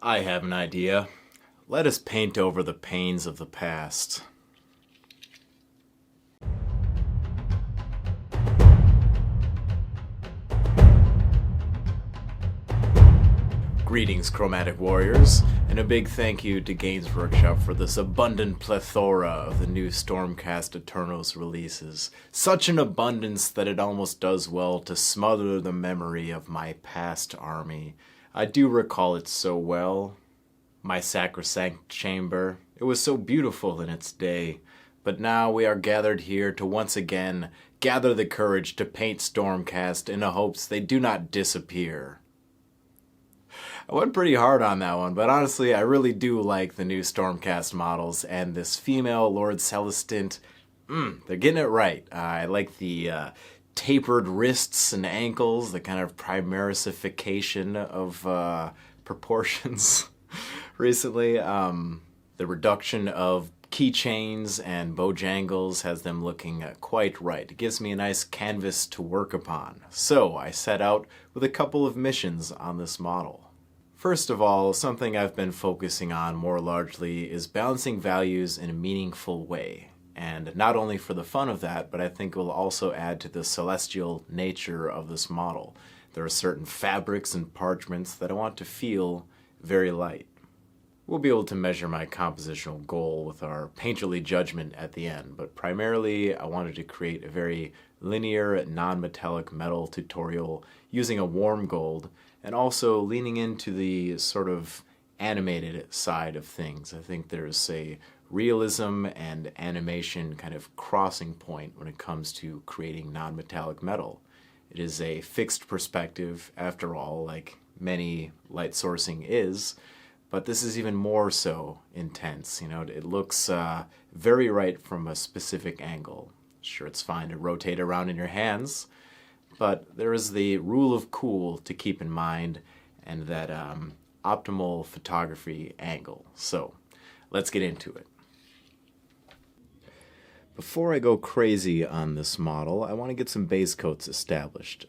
I have an idea. Let us paint over the pains of the past. Greetings, Chromatic Warriors, and a big thank you to Games Workshop for this abundant plethora of the new Stormcast Eternals releases. Such an abundance that it almost does well to smother the memory of my past army. I do recall it so well. My sacrosanct chamber. It was so beautiful in its day. But now we are gathered here to once again gather the courage to paint Stormcast in the hopes they do not disappear. I went pretty hard on that one, but honestly, I really do like the new Stormcast models, and this female Lord Celestant, they're getting it right. I like the tapered wrists and ankles, the kind of primarisification of proportions recently. The reduction of keychains and bojangles has them looking quite right. It gives me a nice canvas to work upon. So I set out with a couple of missions on this model. First of all, something I've been focusing on more largely is balancing values in a meaningful way. And not only for the fun of that, but I think it will also add to the celestial nature of this model. There are certain fabrics and parchments that I want to feel very light. We'll be able to measure my compositional goal with our painterly judgment at the end, but primarily I wanted to create a very linear, non-metallic metal tutorial using a warm gold, and also leaning into the sort of animated side of things. I think there's a realism and animation kind of crossing point when it comes to creating non-metallic metal. It is a fixed perspective, after all, like many light sourcing is, but this is even more so intense. You know, it looks very right from a specific angle. Sure, it's fine to rotate around in your hands, but there is the rule of cool to keep in mind, and that optimal photography angle. So let's get into it. Before I go crazy on this model, I want to get some base coats established.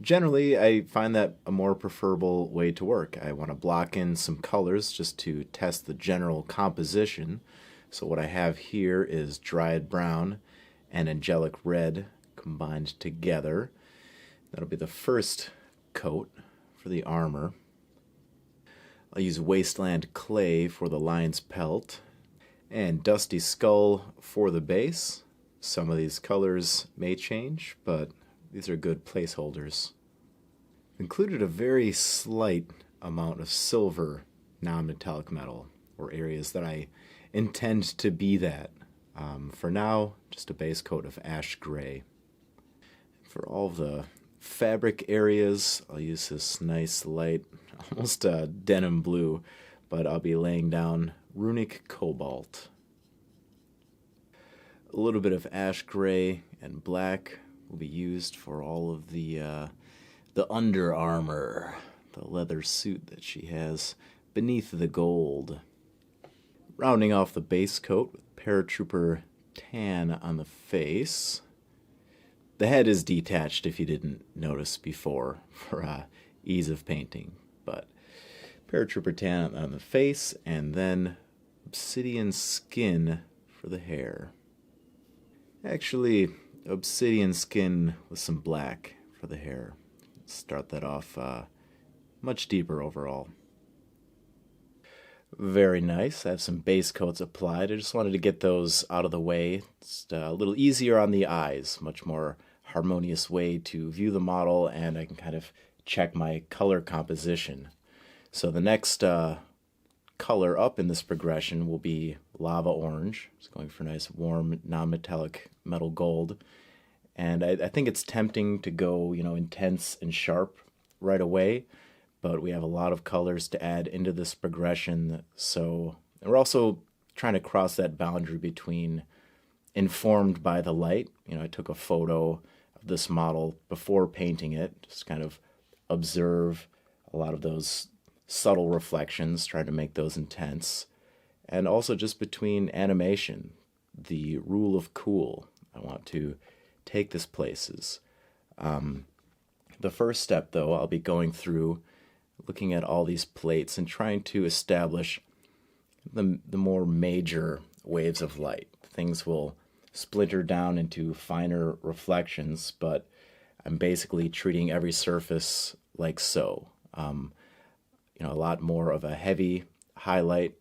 Generally, I find that a more preferable way to work. I want to block in some colors just to test the general composition. So what I have here is Dryad brown and Angelic red combined together. That'll be the first coat for the armor. I'll use Wasteland Clay for the lion's pelt and Dusty Skull for the base. Some of these colors may change, but these are good placeholders. I've included a very slight amount of silver non-metallic metal, or areas that I intend to be that. For now, just a base coat of ash gray. For all of the fabric areas, I'll use this nice light, almost denim blue, but I'll be laying down runic cobalt. A little bit of ash gray and black will be used for all of the under armor, the leather suit that she has beneath the gold. Rounding off the base coat with paratrooper tan on the face. The head is detached if you didn't notice before for ease of painting, but paratrooper tan on the face, and then obsidian skin for the hair. Actually, obsidian skin with some black for the hair. Start that off much deeper overall. Very nice. I have some base coats applied. I just wanted to get those out of the way. It's a little easier on the eyes, much more harmonious way to view the model, and I can kind of check my color composition. So the next color up in this progression will be lava orange. It's going for a nice warm non-metallic metal gold. And I think it's tempting to go, intense and sharp right away, but we have a lot of colors to add into this progression. So we're also trying to cross that boundary between informed by the light. I took a photo of this model before painting it, just kind of observe a lot of those subtle reflections, trying to make those intense. And also just between animation, the rule of cool. I want to take this places. The first step, though, I'll be going through looking at all these plates and trying to establish the more major waves of light. Things will splinter down into finer reflections, but I'm basically treating every surface like so. A lot more of a heavy highlight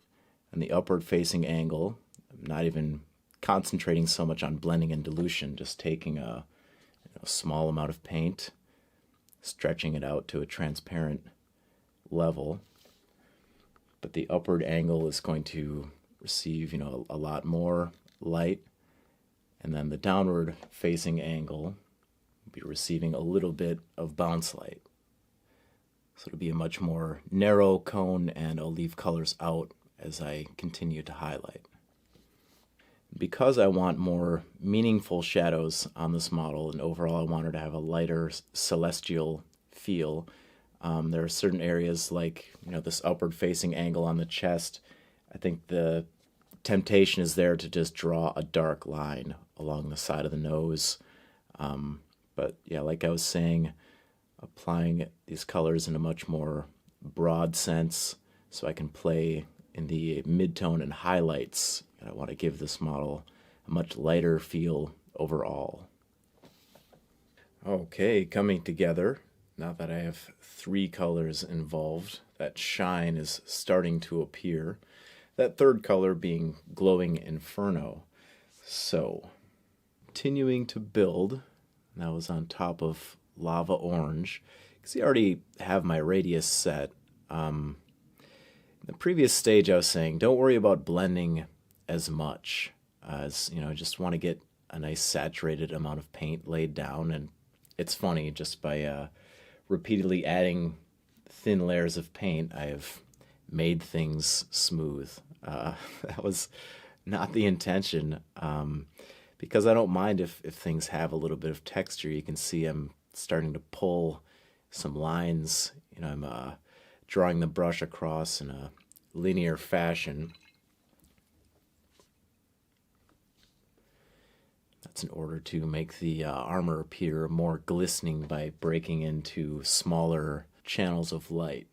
in the upward facing angle. I'm not even concentrating so much on blending and dilution, just taking a small amount of paint, stretching it out to a transparent level. But the upward angle is going to receive, a lot more light, and then the downward facing angle will be receiving a little bit of bounce light. So it'll be a much more narrow cone, and I'll leave colors out as I continue to highlight. Because I want more meaningful shadows on this model, and overall I want her to have a lighter celestial feel, there are certain areas like this upward facing angle on the chest. I think the temptation is there to just draw a dark line along the side of the nose. But yeah, like I was saying, applying these colors in a much more broad sense so I can play in the mid-tone and highlights. And I want to give this model a much lighter feel overall. Okay, coming together. Now that I have 3 colors involved, that shine is starting to appear. That third color being glowing Inferno. So, continuing to build. That was on top of Lava Orange. You can see I already have my radius set. In the previous stage I was saying, don't worry about blending as much. As I just want to get a nice saturated amount of paint laid down. And it's funny, just by repeatedly adding thin layers of paint, I have made things smooth. That was not the intention, because I don't mind if things have a little bit of texture. You can see I'm starting to pull some lines. I'm drawing the brush across in a linear fashion. That's in order to make the armor appear more glistening by breaking into smaller channels of light.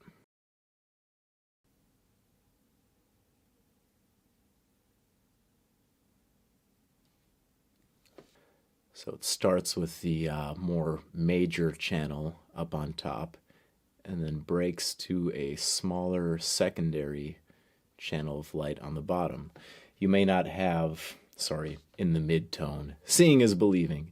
So it starts with the more major channel up on top, and then breaks to a smaller secondary channel of light on the bottom. You may not have, in the mid-tone, seeing is believing.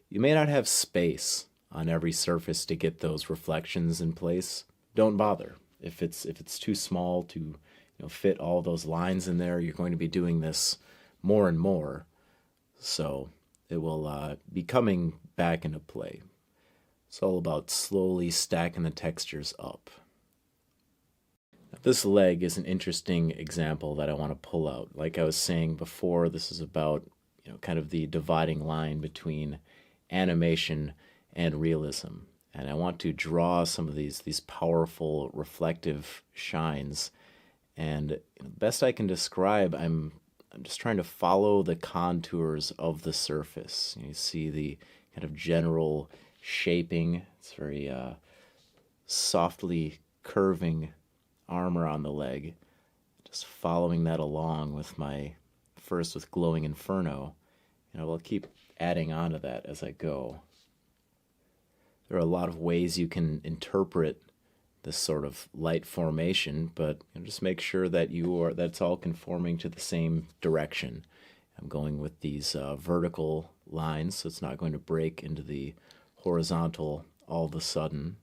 You may not have space on every surface to get those reflections in place. Don't bother. If it's too small to fit all those lines in there, you're going to be doing this more and more. So it will be coming back into play. It's all about slowly stacking the textures up. Now, this leg is an interesting example that I want to pull out. Like I was saying before, this is about kind of the dividing line between animation and realism. And I want to draw some of these powerful reflective shines. And best I can describe, I'm just trying to follow the contours of the surface. You see the kind of general shaping. It's very softly curving armor on the leg. Just following that along with with glowing Inferno. I'll keep adding on to that as I go. There are a lot of ways you can interpret this sort of light formation, but just make sure that that's all conforming to the same direction. I'm going with these vertical lines, so it's not going to break into the horizontal all of a sudden.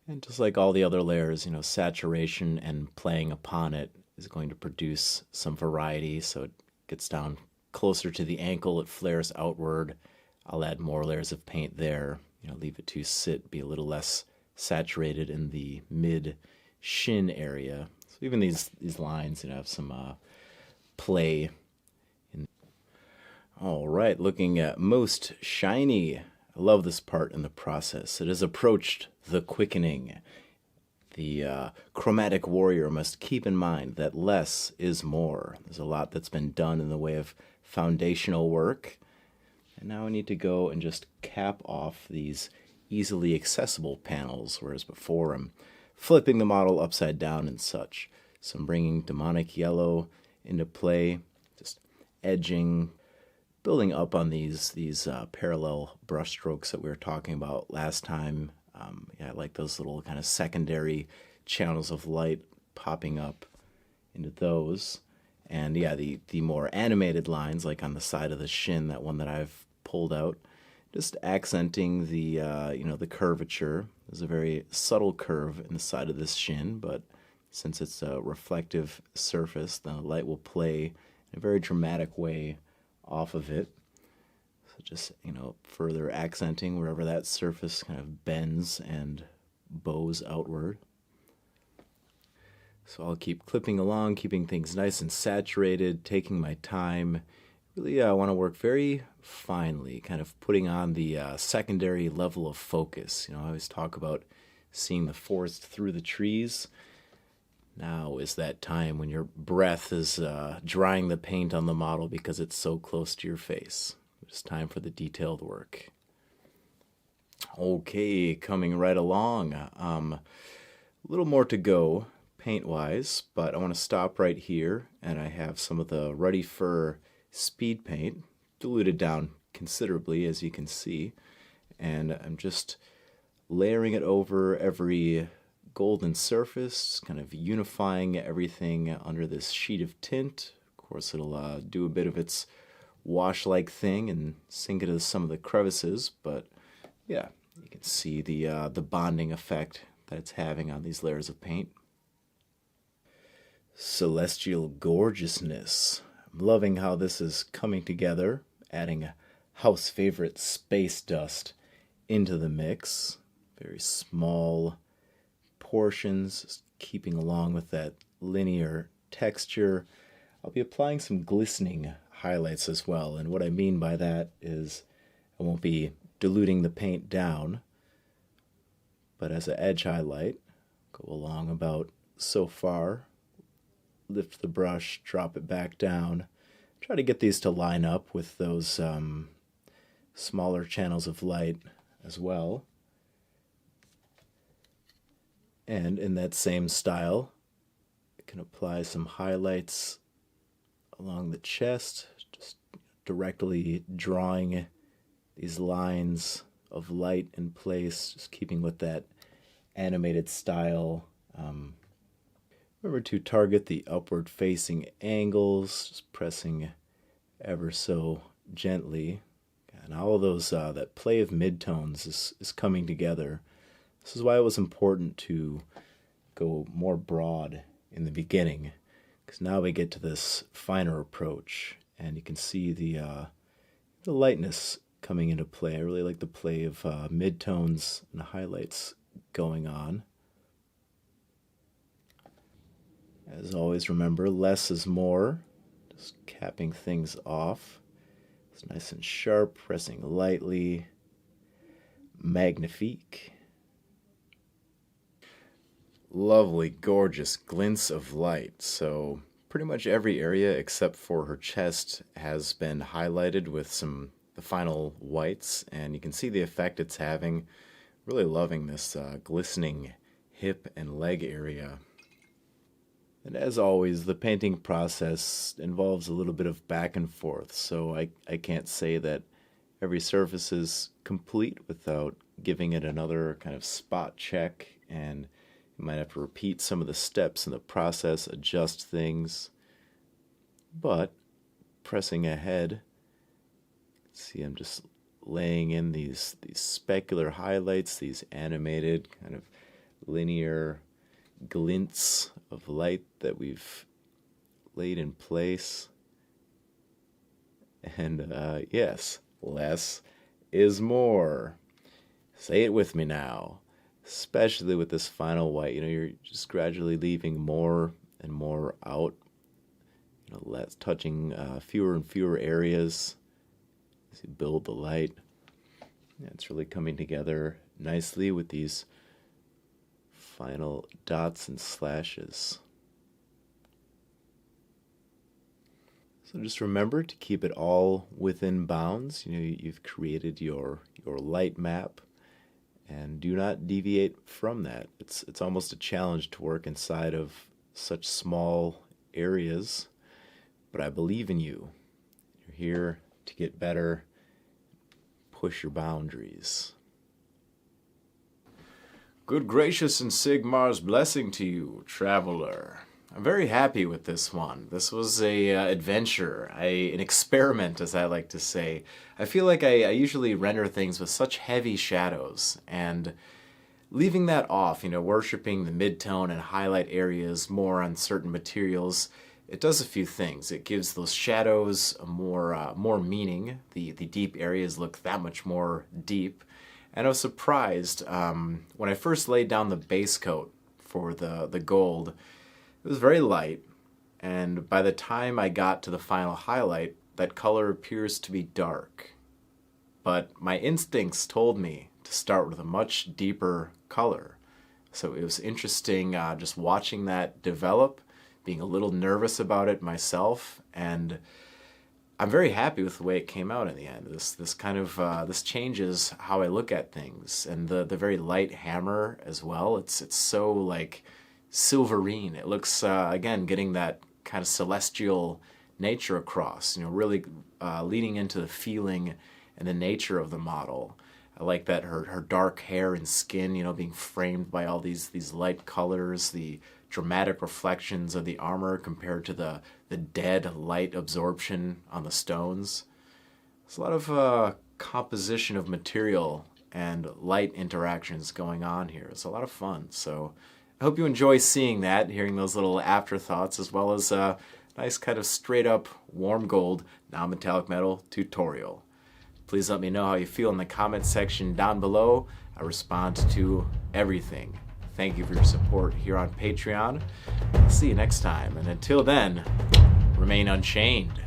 And just like all the other layers, saturation and playing upon it is going to produce some variety, so it gets down closer to the ankle, it flares outward. I'll add more layers of paint there, leave it to sit, be a little less saturated in the mid-shin area. So even these lines have some play. All right, looking at most shiny. I love this part in the process. It has approached the quickening. The Chromatic Warrior must keep in mind that less is more. There's a lot that's been done in the way of foundational work. And now I need to go and just cap off these easily accessible panels, whereas before I'm flipping the model upside down and such. So I'm bringing demonic yellow into play, just edging, building up on these parallel brush strokes that we were talking about last time. Yeah, I like those little kind of secondary channels of light popping up into those. And yeah, the more animated lines, like on the side of the shin, that one that I've pulled out, just accenting the the curvature. There's a very subtle curve in the side of this shin, but since it's a reflective surface, the light will play in a very dramatic way off of it. So just, further accenting wherever that surface kind of bends and bows outward. So I'll keep clipping along, keeping things nice and saturated, taking my time. Really, I want to work very finely, kind of putting on the secondary level of focus. I always talk about seeing the forest through the trees. Now is that time when your breath is drying the paint on the model because it's so close to your face. It's time for the detailed work. Okay, coming right along. A little more to go paint-wise, but I want to stop right here, and I have some of the Ruddy Fur Speedpaint, diluted down considerably, as you can see, and I'm just layering it over every golden surface, kind of unifying everything under this sheet of tint. Of course, it'll do a bit of its wash-like thing and sink into some of the crevices, but yeah, you can see the bonding effect that it's having on these layers of paint. Celestial gorgeousness. I'm loving how this is coming together, adding a house favorite space dust into the mix. Very small portions, just keeping along with that linear texture. I'll be applying some glistening highlights as well, and what I mean by that is I won't be diluting the paint down, but as an edge highlight, go along about so far. Lift the brush, drop it back down. Try to get these to line up with those smaller channels of light as well. And in that same style, I can apply some highlights along the chest, just directly drawing these lines of light in place, just keeping with that animated style. Remember to target the upward facing angles, just pressing ever so gently. And all of those, that play of midtones is coming together. This is why it was important to go more broad in the beginning, because now we get to this finer approach, and you can see the lightness coming into play. I really like the play of midtones and highlights going on. As always, remember, less is more. Just capping things off. It's nice and sharp, pressing lightly. Magnifique. Lovely, gorgeous glints of light. So pretty much every area except for her chest has been highlighted with the final whites, and you can see the effect it's having. Really loving this glistening hip and leg area. And as always, the painting process involves a little bit of back and forth, so I can't say that every surface is complete without giving it another kind of spot check, and you might have to repeat some of the steps in the process, adjust things. But pressing ahead, see, I'm just laying in these specular highlights, these animated kind of linear glints of light that we've laid in place. And yes, less is more. Say it with me now. Especially with this final white, you're just gradually leaving more and more out, less touching fewer and fewer areas as you build the light. Yeah, it's really coming together nicely with these final dots and slashes. So just remember to keep it all within bounds. You've created your light map, and do not deviate from that. It's almost a challenge to work inside of such small areas, but I believe in you. You're here to get better, push your boundaries. Good gracious and Sigmar's blessing to you, traveler. I'm very happy with this one. This was a adventure, an experiment, as I like to say. I feel like I usually render things with such heavy shadows, and leaving that off, worshiping the mid-tone and highlight areas more on certain materials, it does a few things. It gives those shadows a more meaning. The deep areas look that much more deep. And I was surprised when I first laid down the base coat for the gold. It was very light, and by the time I got to the final highlight, that color appears to be dark. But my instincts told me to start with a much deeper color. So it was interesting just watching that develop, being a little nervous about it myself, and I'm very happy with the way it came out in the end. This changes how I look at things, and the very light hammer as well. It's so like silverine. It looks again getting that kind of celestial nature across. Really leading into the feeling and the nature of the model. I like that her dark hair and skin, being framed by all these light colors, the dramatic reflections of the armor compared to the dead light absorption on the stones. There's a lot of composition of material and light interactions going on here. It's a lot of fun. So I hope you enjoy seeing that, hearing those little afterthoughts, as well as a nice kind of straight up warm gold non-metallic metal tutorial. Please let me know how you feel in the comments section down below. I respond to everything. Thank you for your support here on Patreon. I'll see you next time, and until then, remain unchained.